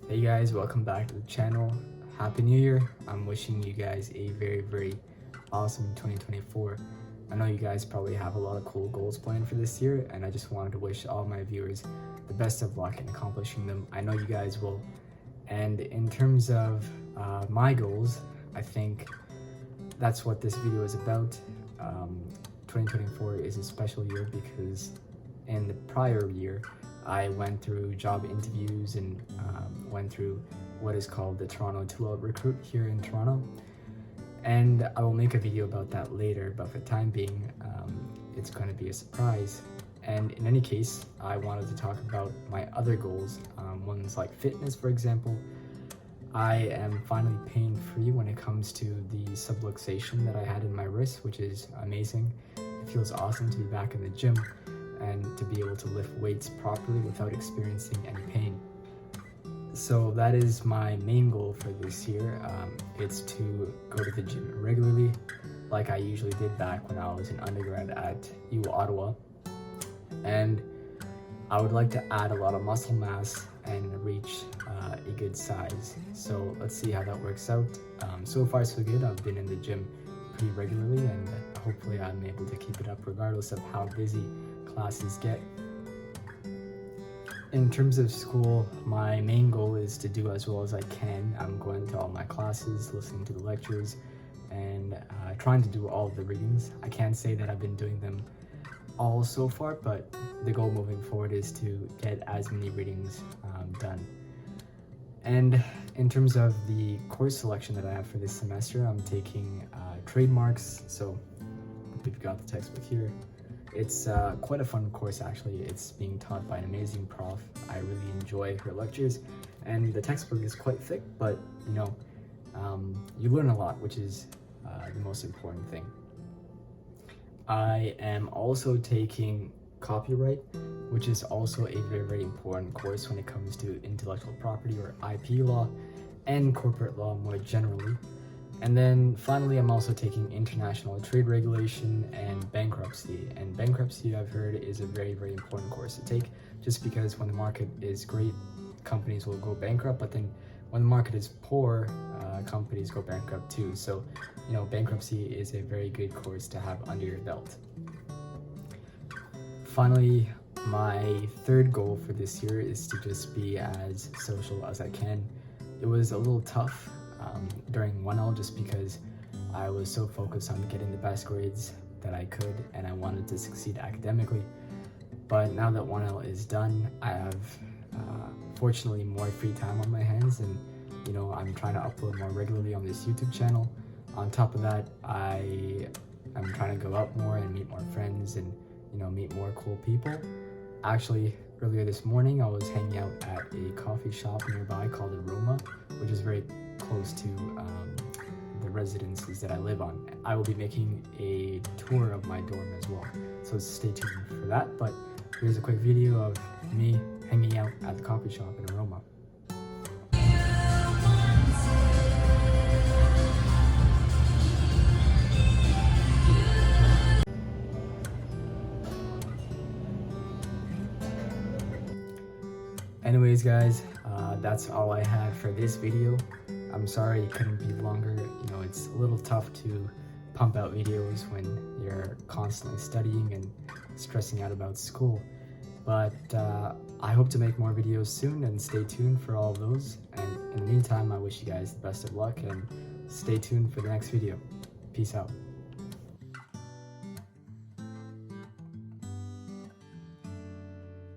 Hey guys, welcome back to the channel. Happy New Year. I'm wishing you guys a very awesome 2024. I know you guys probably have a lot of cool goals planned for this year, and I just wanted to wish all my viewers the best of luck in accomplishing them. I know you guys will. And in terms of my goals, I think that's what this video is about. 2024 is a special year because in the prior year, I went through job interviews and went through what is called the Toronto Tool Out Recruit here in Toronto. And I will make a video about that later, but for the time being, it's going to be a surprise. And in any case, I wanted to talk about my other goals, ones like fitness, for example. I am finally pain-free when it comes to the subluxation that I had in my wrist, which is amazing. It feels awesome to be back in the gym and to be able to lift weights properly without experiencing any pain. So that is my main goal for this year. It's to go to the gym regularly, like I usually did back when I was an undergrad at U Ottawa. And I would like to add a lot of muscle mass and reach a good size. So let's see how that works out. So far so good. I've been in the gym pretty regularly, and hopefully I'm able to keep it up regardless of how busy classes get. In terms of school, my main goal is to do as well as I can. I'm going to all my classes, listening to the lectures, and trying to do all of the readings. I can't say that I've been doing them all so far, but the goal moving forward is to get as many readings done. And in terms of the course selection that I have for this semester, I'm taking trademarks. So we've got the textbook here. It's quite a fun course actually. It's being taught by an amazing prof. I really enjoy her lectures, and the textbook is quite thick, but you learn a lot, which is the most important thing. I am also taking copyright, which is also a very important course when it comes to intellectual property or IP law and corporate law more generally. And then finally, I'm also taking international trade regulation and bankruptcy. And bankruptcy, I've heard, is a very important course to take, just because when the market is great, companies will go bankrupt, but then when the market is poor, companies go bankrupt too. So, bankruptcy is a very good course to have under your belt. Finally, my third goal for this year is to just be as social as I can. It was a little tough during 1L just because I was so focused on getting the best grades that I could, and I wanted to succeed academically. But now that 1L is done, I have fortunately more free time on my hands, and I'm trying to upload more regularly on this YouTube channel. On top of that, I'm trying to go out more and meet more friends and meet more cool people. Actually, earlier this morning I was hanging out at a coffee shop nearby called Aroma, which is very close to the residences that I live on. I will be making a tour of my dorm as well, so stay tuned for that. But here's a quick video of me hanging out at the coffee shop in Aroma. Anyways guys, that's all I had for this video. I'm sorry it couldn't be longer. It's a little tough to pump out videos when you're constantly studying and stressing out about school. But I hope to make more videos soon, and stay tuned for all of those. And in the meantime, I wish you guys the best of luck, and stay tuned for the next video. Peace out.